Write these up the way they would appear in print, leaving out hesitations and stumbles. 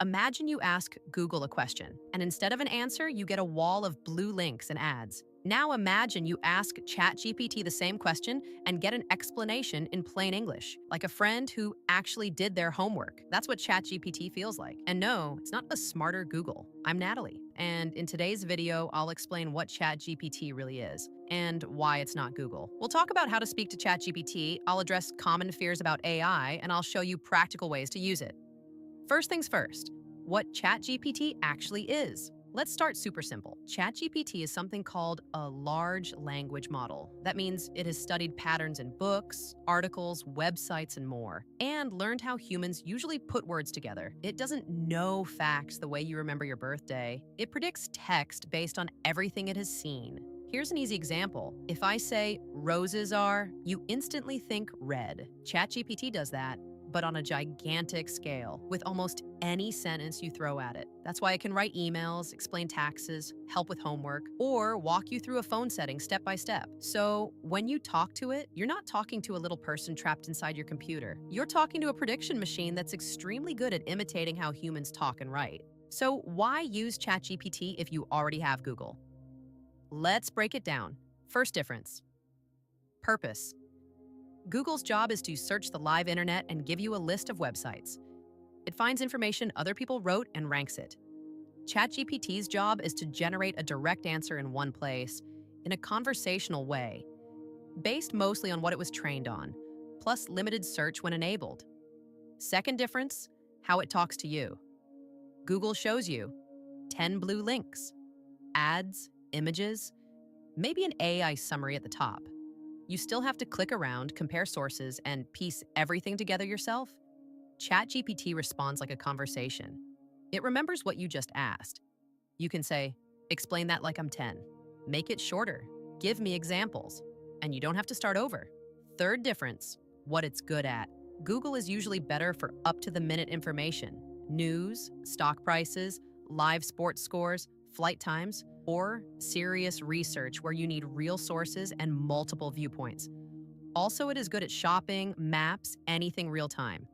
Imagine you ask Google a question, and instead of an answer, you get a wall of blue links and ads. Now imagine you ask ChatGPT the same question and get an explanation in plain English, like a friend who actually did their homework. That's what ChatGPT feels like. And no, it's not a smarter Google. I'm Natalie, and in today's video, I'll explain what ChatGPT really is and why it's not Google. We'll talk about how to speak to ChatGPT, I'll address common fears about AI, and I'll show you practical ways to use it. First things first, what ChatGPT actually is. Let's start super simple. ChatGPT is something called a large language model. That means it has studied patterns in books, articles, websites, and more, and learned how humans usually put words together. It doesn't know facts the way you remember your birthday. It predicts text based on everything it has seen. Here's an easy example. If I say, roses are, you instantly think red. ChatGPT does that, but on a gigantic scale, with almost any sentence you throw at it. That's why it can write emails, explain taxes, help with homework, or walk you through a phone setting step by step. So when you talk to it, you're not talking to a little person trapped inside your computer. You're talking to a prediction machine that's extremely good at imitating how humans talk and write. So why use ChatGPT if you already have Google? Let's break it down. First difference: purpose. Google's job is to search the live internet and give you a list of websites. It finds information other people wrote and ranks it. ChatGPT's job is to generate a direct answer in one place, in a conversational way, based mostly on what it was trained on, plus limited search when enabled. Second difference, how it talks to you. Google shows you 10 blue links, ads, images, maybe an AI summary at the top. You still have to click around, compare sources, and piece everything together yourself. ChatGPT responds like a conversation. It remembers what you just asked. You can say, explain that like I'm 10. Make it shorter. Give me examples. And you don't have to start over. Third difference, what it's good at. Google is usually better for up-to-the-minute information. News, stock prices, live sports scores, flight times, or serious research where you need real sources and multiple viewpoints. Also, it is good at shopping, maps, anything real time.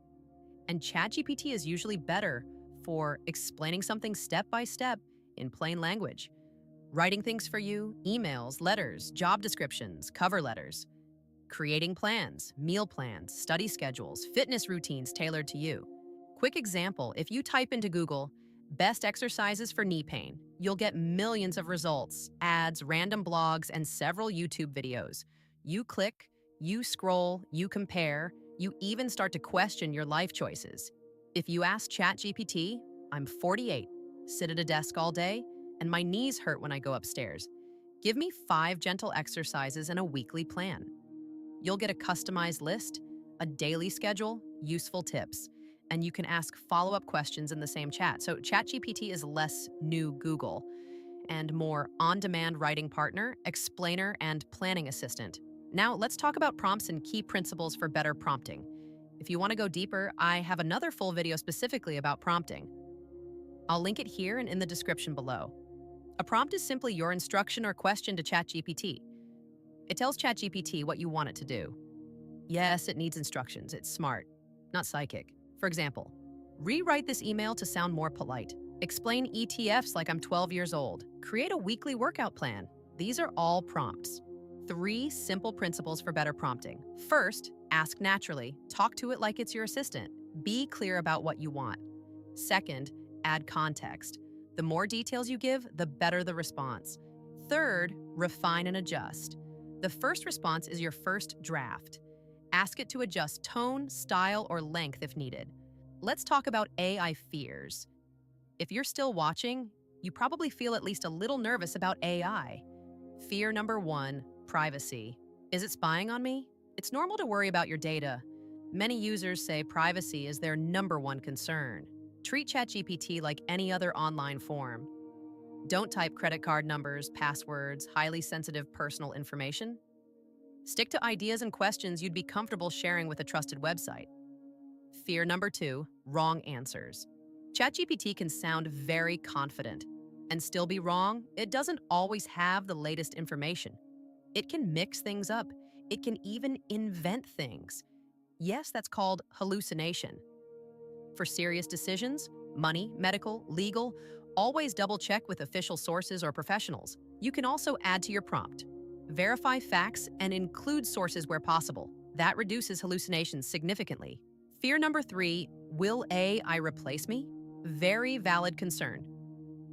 And ChatGPT is usually better for explaining something step by step in plain language, writing things for you, emails, letters, job descriptions, cover letters, creating plans, meal plans, study schedules, fitness routines tailored to you. Quick example, if you type into Google, best exercises for knee pain, you'll get millions of results, ads, random blogs, and several YouTube videos. You click, you scroll, you compare, you even start to question your life choices. If you ask ChatGPT, I'm 48, sit at a desk all day, and my knees hurt when I go upstairs. Give me 5 gentle exercises and a weekly plan. You'll get a customized list, a daily schedule, useful tips, and you can ask follow-up questions in the same chat. So ChatGPT is less new Google and more on-demand writing partner, explainer, and planning assistant. Now let's talk about prompts and key principles for better prompting. If you want to go deeper, I have another full video specifically about prompting. I'll link it here and in the description below. A prompt is simply your instruction or question to ChatGPT. It tells ChatGPT what you want it to do. Yes, it needs instructions. It's smart, not psychic. For example, rewrite this email to sound more polite. Explain ETFs like I'm 12 years old. Create a weekly workout plan. These are all prompts. 3 simple principles for better prompting. First, ask naturally. Talk to it like it's your assistant. Be clear about what you want. Second, add context. The more details you give, the better the response. Third, refine and adjust. The first response is your first draft. Ask it to adjust tone, style, or length if needed. Let's talk about AI fears. If you're still watching, you probably feel at least a little nervous about AI. Fear number 1, privacy. Is it spying on me? It's normal to worry about your data. Many users say privacy is their number 1 concern. Treat ChatGPT like any other online form. Don't type credit card numbers, passwords, highly sensitive personal information. Stick to ideas and questions you'd be comfortable sharing with a trusted website. Fear number 2, wrong answers. ChatGPT can sound very confident and still be wrong. It doesn't always have the latest information. It can mix things up. It can even invent things. Yes, that's called hallucination. For serious decisions, money, medical, legal. Always double check with official sources or professionals. You can also add to your prompt. Verify facts and include sources where possible. That reduces hallucinations significantly. Fear number 3, will AI replace me? Very valid concern.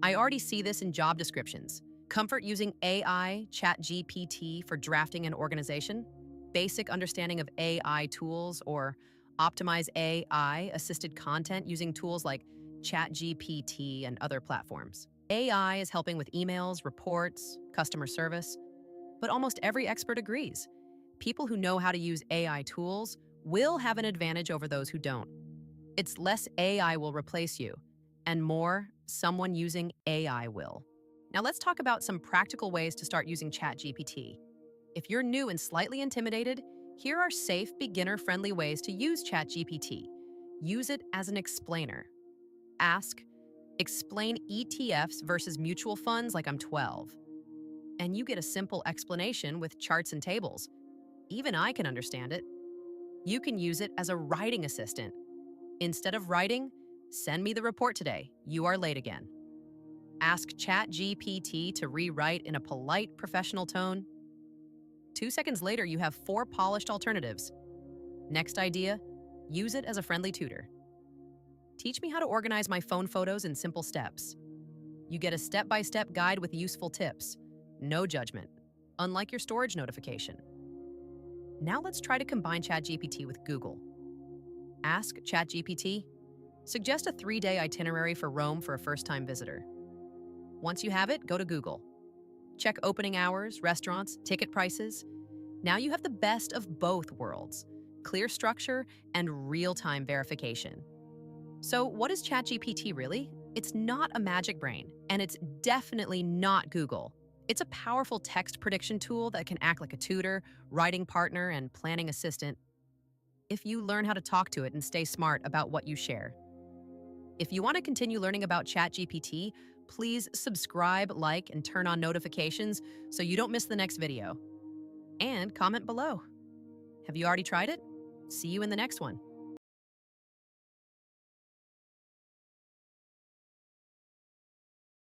I already see this in job descriptions. Comfort using AI, ChatGPT for drafting and organization, basic understanding of AI tools, or optimize AI-assisted content using tools like ChatGPT and other platforms. AI is helping with emails, reports, customer service, but almost every expert agrees. People who know how to use AI tools will have an advantage over those who don't. It's less AI will replace you, and more someone using AI will. Now let's talk about some practical ways to start using ChatGPT. If you're new and slightly intimidated, here are safe, beginner-friendly ways to use ChatGPT. Use it as an explainer. Ask, explain ETFs versus mutual funds like I'm 12. And you get a simple explanation with charts and tables. Even I can understand it. You can use it as a writing assistant. Instead of writing, send me the report today. You are late again. Ask ChatGPT to rewrite in a polite, professional tone. 2 seconds later, you have 4 polished alternatives. Next idea, use it as a friendly tutor. Teach me how to organize my phone photos in simple steps. You get a step-by-step guide with useful tips. No judgment, unlike your storage notification. Now let's try to combine ChatGPT with Google. Ask ChatGPT, suggest a 3-day itinerary for Rome for a first-time visitor. Once you have it, go to Google. Check opening hours, restaurants, ticket prices. Now you have the best of both worlds, clear structure and real-time verification. So what is ChatGPT really? It's not a magic brain, and it's definitely not Google. It's a powerful text prediction tool that can act like a tutor, writing partner, and planning assistant if you learn how to talk to it and stay smart about what you share. If you want to continue learning about ChatGPT, please subscribe, like, and turn on notifications so you don't miss the next video. And comment below. Have you already tried it? See you in the next one.